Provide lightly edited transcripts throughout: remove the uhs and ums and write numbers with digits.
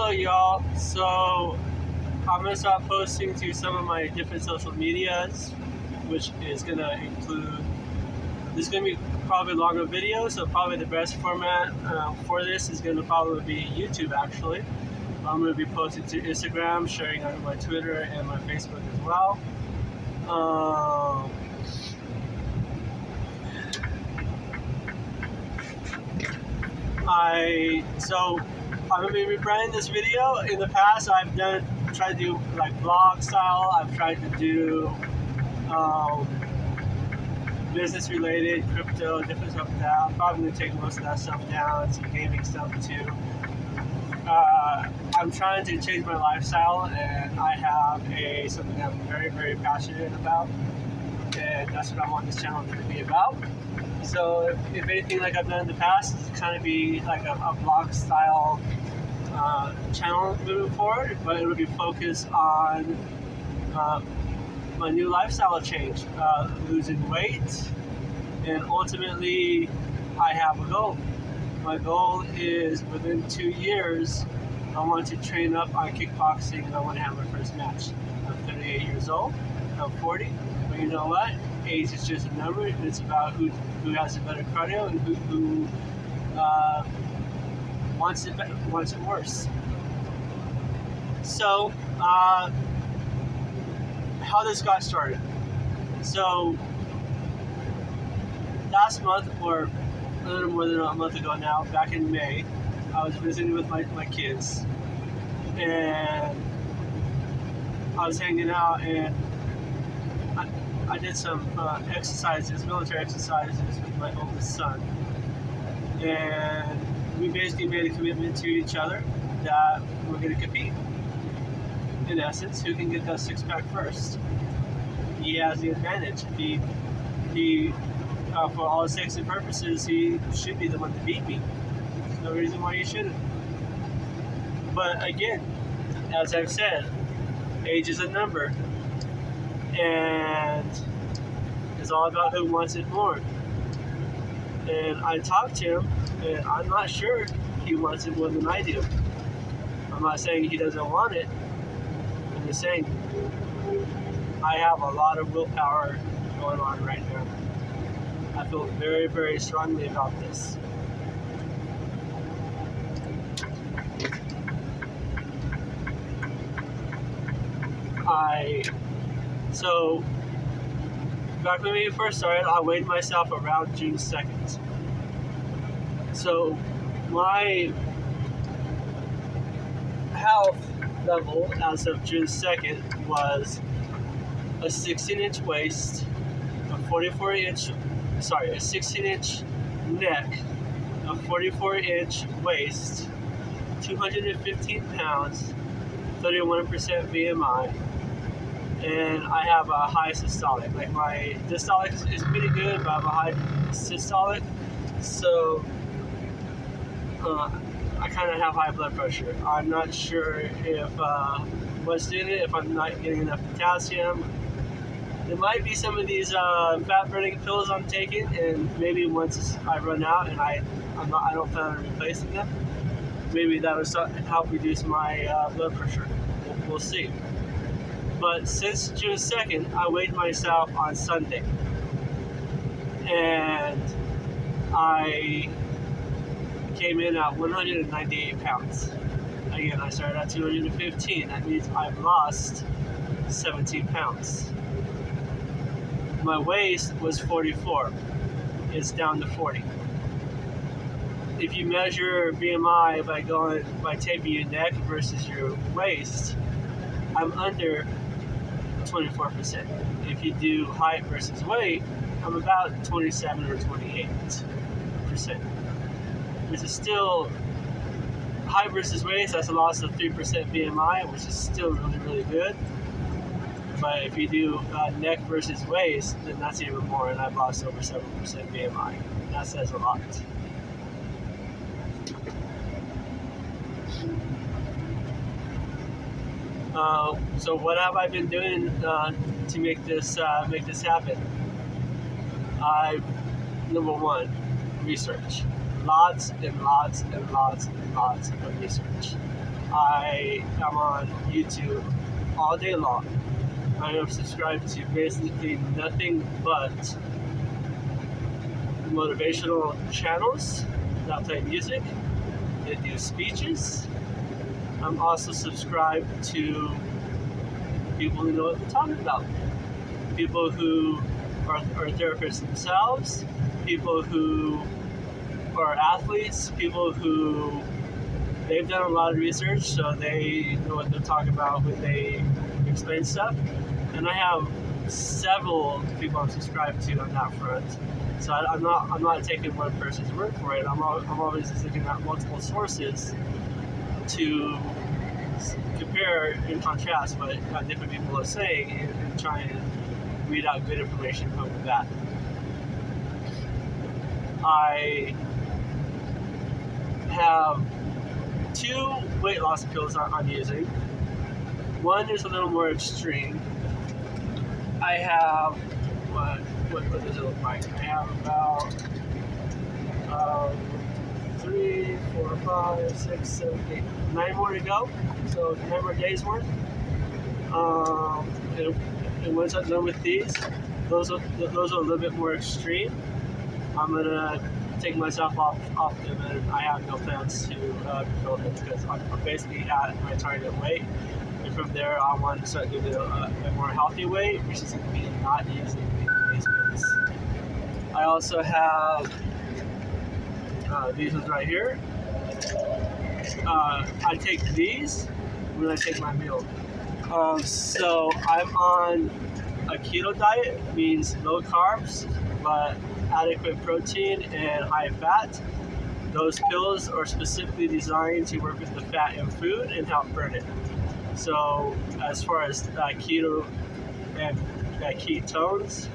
Hello, y'all. So I'm gonna start posting to some of my different social medias, which is gonna include. This is gonna be probably longer videos, so probably the best format for this is gonna probably be YouTube. Actually, I'm gonna be posting to Instagram, sharing on my Twitter and my Facebook as well. Um, I'm gonna be rebranding this video. In the past, tried to do like vlog style. I've tried to do um, business related, crypto, different stuff like that. I'm probably gonna take most of that stuff down, some gaming stuff too. I'm trying to change my lifestyle, and I have something I'm very, very passionate about, and that's what I want this channel to be about. So if anything like I've done in the past, it's kind of be like a vlog style channel moving forward, but it'll be focused on my new lifestyle change, losing weight, and ultimately I have a goal. My goal is within 2 years, I want to train up on kickboxing and I want to have my first match. I'm 38 years old, I'm 40, but you know what? Age is just a number. It's about who has a better cardio and who wants it worse. So, how this got started. So, last month, or a little more than a month ago now, back in May, I was visiting with my kids, and I was hanging out, and I did some military exercises with my oldest son, and we basically made a commitment to each other that we're going to compete. In essence, who can get that six-pack first? He has the advantage. He for all sakes and purposes, he should be the one to beat me. There's no reason why he shouldn't. But again, as I've said, age is a number, and it's all about who wants it more. And I talked to him, and I'm not sure he wants it more than I do. I'm not saying he doesn't want it. I'm just saying I have a lot of willpower going on right now. I feel very, very strongly about this. So back when we first started, I weighed myself around June 2nd. So my health level as of June 2nd was a 16-inch waist, a 16-inch neck, a 44-inch waist, 215 pounds, 31% BMI, and I have a high systolic. Like my diastolic is pretty good, but I have a high systolic, so I kind of have high blood pressure. I'm not sure if what's doing it, if I'm not getting enough potassium. There might be some of these fat-burning pills I'm taking, and maybe once I run out and I don't plan on replacing them, maybe that will help reduce my blood pressure. We'll see. But since June 2nd, I weighed myself on Sunday, and I came in at 198 pounds. Again, I started at 215. That means I've lost 17 pounds. My waist was 44. It's down to 40. If you measure BMI by taping your neck versus your waist, I'm under 24%. If you do height versus weight, I'm about 27 or 28%, which is still height versus waist. That's a loss of 3% BMI, which is still really, really good. But if you do neck versus waist, then that's even more, and I've lost over 7% BMI. That says a lot. So what have I been doing to make this happen? Number one, research. Lots and lots and lots and lots of research. I am on YouTube all day long. I am subscribed to basically nothing but motivational channels that play music, that do speeches. I'm also subscribed to people who know what they're talking about. People who are therapists themselves, people who are athletes, people who they've done a lot of research, so they know what they're talking about when they explain stuff. And I have several people I'm subscribed to on that front. So I'm not taking one person's word for it. I'm always looking at multiple sources to compare and contrast what different people are saying and try and read out good information from that. I have 2 weight loss pills I'm using. One is a little more extreme. I have what does it look like? I have about 3, 4, 5, 6, 7, 8, 9 more to go. So 9 more days worth. And once I'm done with these, those are a little bit more extreme. I'm gonna take myself off them, and I have no plans to fill them because I'm basically at my target weight. And from there, I want to start doing a more healthy weight, which is going to be not using these pills. I also have these ones right here. I take these when I take my meal. So I'm on a keto diet, means low carbs, but adequate protein and high fat. Those pills are specifically designed to work with the fat in food and help burn it. So as far as keto and ketones,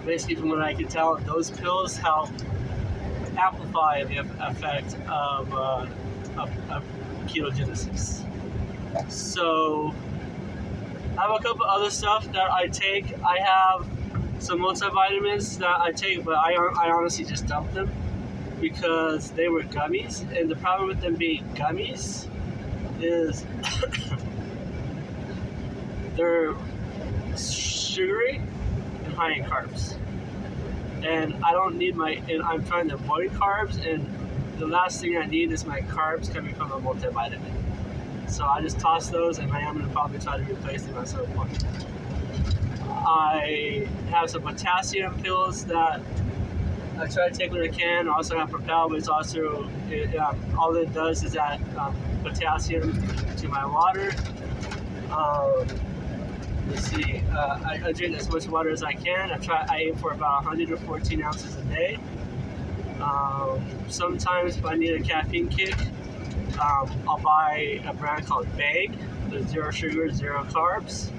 basically from what I can tell, those pills help amplify the effect of ketogenesis. So I have a couple other stuff that I take. I have some multivitamins that I take, but I honestly just dump them because they were gummies, and the problem with them being gummies is they're sugary and high in carbs, and I don't need and I'm trying to avoid carbs, and the last thing I need is my carbs coming from a multivitamin. So I just toss those, and I am going to probably try to replace them at some point. I have some potassium pills that I try to take when I can. I also have Propel, but it's also, all it does is add potassium to my water. Let's see, I drink as much water as I can. I aim for about 114 ounces a day. Sometimes if I need a caffeine kick, I'll buy a brand called Bang. There's 0 sugar, 0 carbs.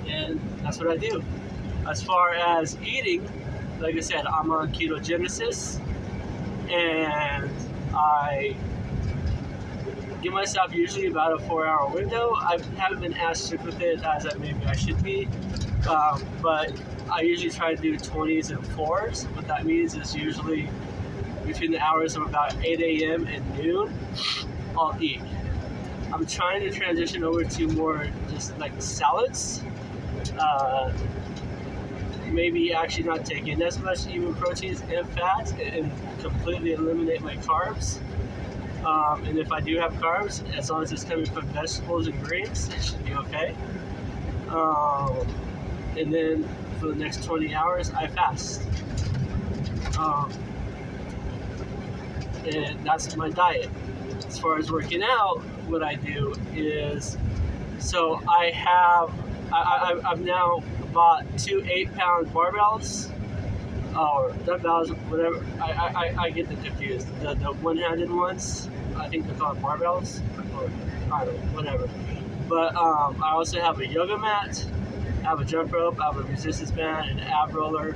And that's what I do. As far as eating, like I said, I'm on ketogenesis, and I give myself usually about a 4-hour window. I haven't been as strict with it as maybe I should be, but I usually try to do 20s and 4s. What that means is usually between the hours of about 8 a.m. and noon, I'll eat. I'm trying to transition over to more just like salads. Maybe actually not take in as much even proteins and fats, and completely eliminate my carbs. And if I do have carbs, as long as it's coming from vegetables and greens, it should be okay. And then for the next 20 hours, I fast. And that's my diet. As far as working out, what I do is, so I've now bought 2 8-pound barbells, or dumbbells, whatever. I get them confused. The one-handed ones, I think they're called barbells, or I don't know, whatever. But I also have a yoga mat, I have a jump rope, I have a resistance band, an ab roller,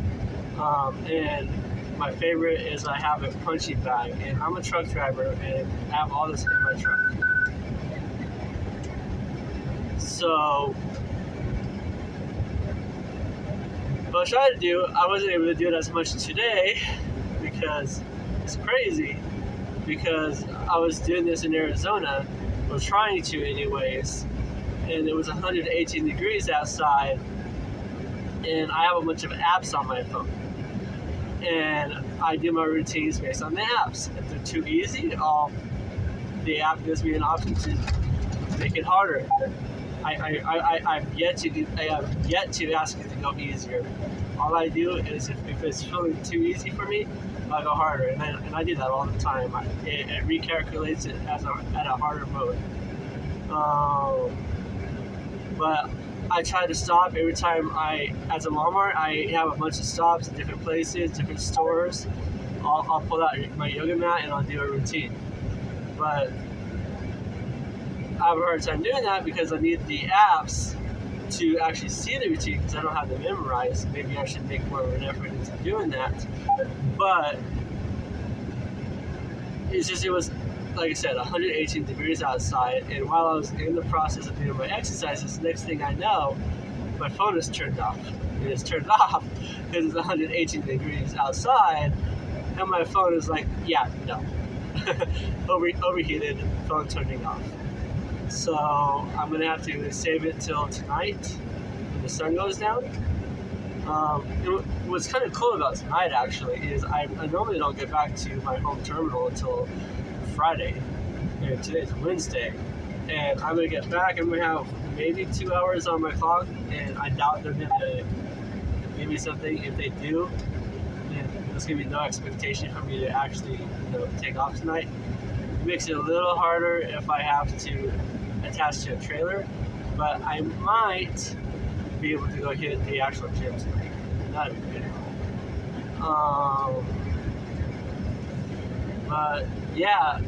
and my favorite is I have a punching bag. And I'm a truck driver, and I have all this in my truck. So what I tried to do, I wasn't able to do it as much today because it's crazy. Because I was doing this in Arizona, or trying to anyways, and it was 118 degrees outside, and I have a bunch of apps on my phone, and I do my routines based on the apps. If they're too easy, the app gives me an option to make it harder. I have yet to ask it to go easier. All I do is if it's feeling too easy for me, I go harder, and I do that all the time. It recalculates it at a harder mode. But I try to stop every time as a Walmart, I have a bunch of stops at different places, different stores. I'll pull out my yoga mat and I'll do a routine. But I have a hard time doing that because I need the apps to actually see the routine because I don't have them memorized. Maybe I should make more of an effort into doing that. But it was, like I said, 118 degrees outside, and while I was in the process of doing my exercises, next thing I know, my phone is turned off. It is turned off because it's 118 degrees outside, and my phone is like, yeah, no. Overheated, phone turning off. So I'm gonna have to save it till tonight when the sun goes down. What's kind of cool about tonight actually is I normally don't get back to my home terminal until Friday, and today's Wednesday, and I'm gonna get back and we have maybe 2 hours on my clock, and I doubt they're gonna give me something. If they do, then there's gonna be no expectation for me to actually take off tonight. It makes it a little harder if I have to attach to a trailer, but I might be able to go hit the actual gym tonight. That'd be good. But yeah,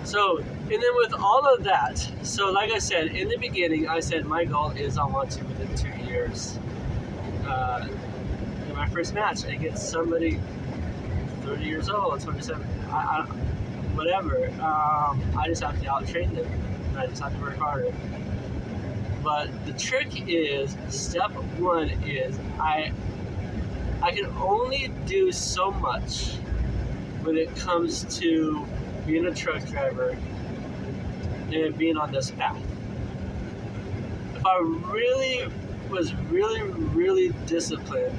so, and then with all of that, so like I said, in the beginning, I said my goal is I want to within 2 years. In my first match against somebody 30 years old, 27, whatever. I just have to out-train them, and I just have to work harder. But the trick is, step one is, I can only do so much when it comes to being a truck driver and being on this path. If I really was really disciplined,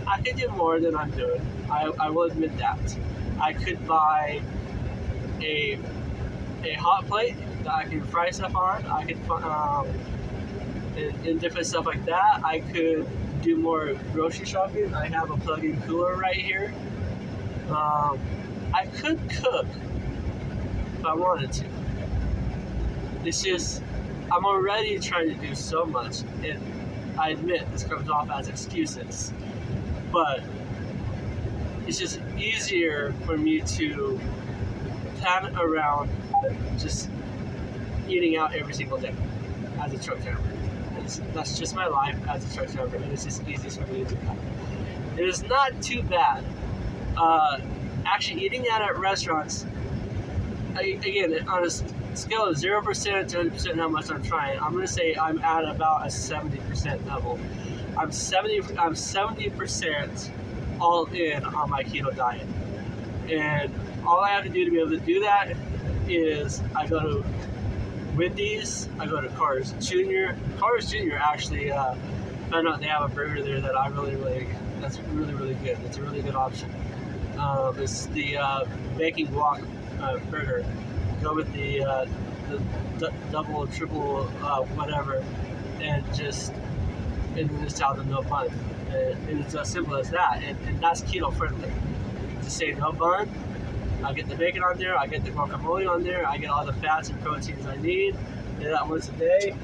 I could do more than I'm doing. I will admit that. I could buy a hot plate that I can fry stuff on. I could and different stuff like that. I could do more grocery shopping. I have a plug-in cooler right here. I could cook if I wanted to. It's just, I'm already trying to do so much, and I admit this comes off as excuses, but it's just easier for me to plan around just eating out every single day as a truck driver. That's just my life as a truck driver, and it's just easiest for me to do that. It is not too bad. Actually, eating out at restaurants, again, on a scale of 0% to 100% how much I'm trying, I'm going to say I'm at about a 70% level. I'm 70% all in on my keto diet. And all I have to do to be able to do that is I go to Wendy's, I go to Carl's Jr. Carl's Jr. actually found out they have a burger there that that's really good. It's a really good option. It's the bacon guac burger. Go with the double, triple, whatever, and just tell them no bun. And it's as simple as that. And that's keto friendly. To say no bun, I get the bacon on there, I get the guacamole on there, I get all the fats and proteins I need. Do that once a day,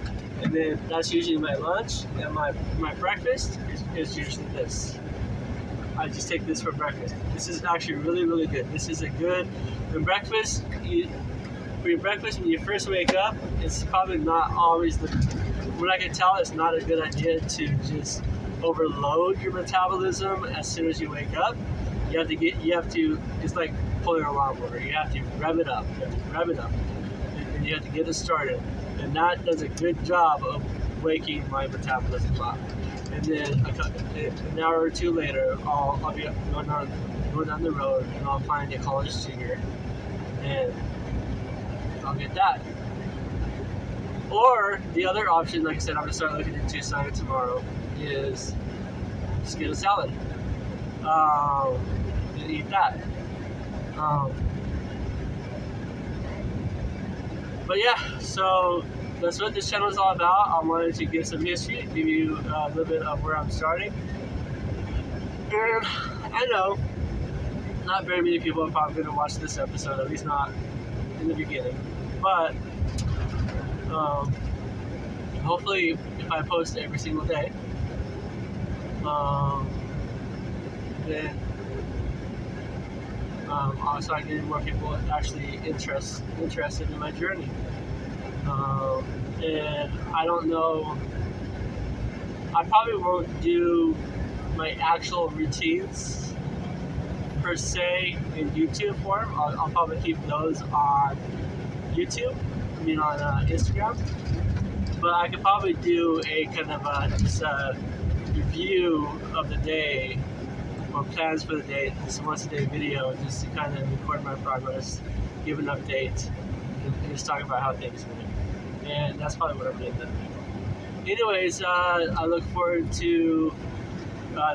and then that's usually my lunch. And my breakfast is usually this. I just take this for breakfast. This is actually really good. This is a good for breakfast. For your breakfast when you first wake up, it's probably not always what I can tell. It's not a good idea to just overload your metabolism as soon as you wake up. You have to. It's like pulling a lawnmower. You have to rev it up. And you have to get it started. And that does a good job of waking my metabolism up. and then an hour or two later, I'll be going down the road, and I'll find a college junior, and I'll get that. Or the other option, like I said, I'm gonna start looking into starting tomorrow, is just get a salad and eat that. But yeah, so that's what this channel is all about. I wanted to give some history, give you a little bit of where I'm starting. And I know not very many people are probably going to watch this episode, at least not in the beginning. But hopefully, if I post every single day, then I'll start getting more people actually interested in my journey. And I don't know, I probably won't do my actual routines per se in YouTube form. I'll probably keep those on YouTube, on Instagram. But I could probably do a kind of just a review of the day or plans for the day, just once a day video, just to kind of record my progress, give an update, and just talk about how things went. And that's probably what I'm going to do. Anyways, I look forward to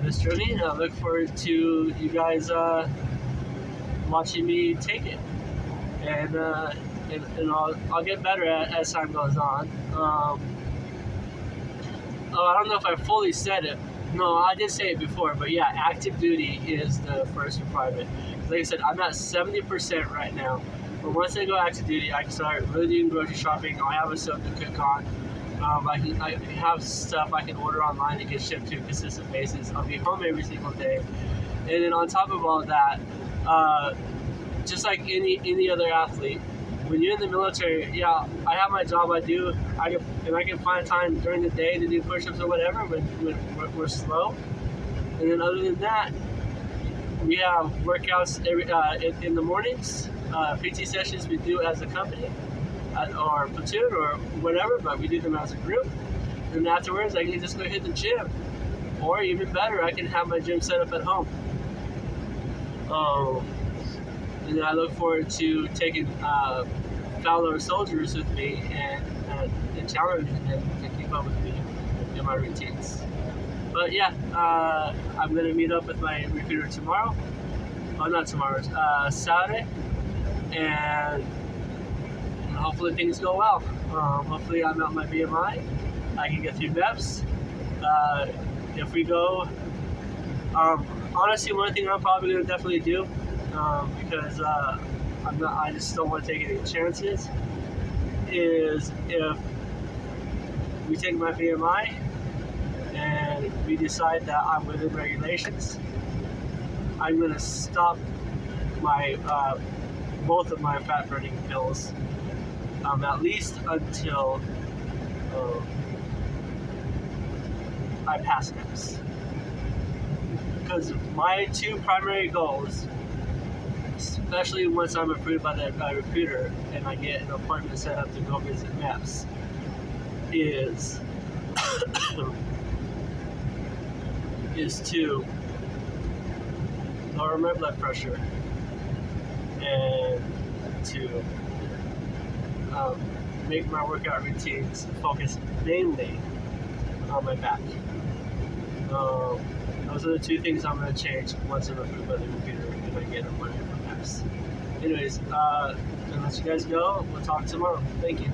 this journey, and I look forward to you guys watching me take it. And I'll get better as time goes on. I don't know if I fully said it. No, I did say it before, but yeah, active duty is the first requirement. Like I said, I'm at 70% right now. But once I go active duty, I can start really doing grocery shopping. I'll have a stove to cook on. I have stuff I can order online and get shipped to a consistent basis. I'll be home every single day. And then on top of all of that, just like any other athlete, when you're in the military, yeah, I have my job I do, and I can find time during the day to do push-ups or whatever when we're slow. And then other than that, we have workouts in the mornings, PT sessions we do as a company, or platoon or whatever, but we do them as a group. And afterwards, I can just go hit the gym. Or even better, I can have my gym set up at home. And I look forward to taking fellow soldiers with me and challenging them to keep up with me in my routines. But yeah, I'm going to meet up with my recruiter tomorrow. Oh, not tomorrow, Saturday. And hopefully things go well. Hopefully I'm at my BMI. I can get through reps. If we go, honestly, one thing I'm probably going to definitely do, because I just don't want to take any chances, is if we take my BMI and we decide that I'm within regulations, I'm going to stop my both of my fat burning pills, at least until I pass reps. Because my two primary goals, especially once I'm approved by the recruiter and I get an appointment set up to go visit MEPS, is to lower my blood pressure and to make my workout routines focus mainly on my back. Those are the two things I'm going to change once I'm approved by the recruiter and I get an appointment for MEPS. Anyways, I'll let you guys go. We'll talk tomorrow. Thank you.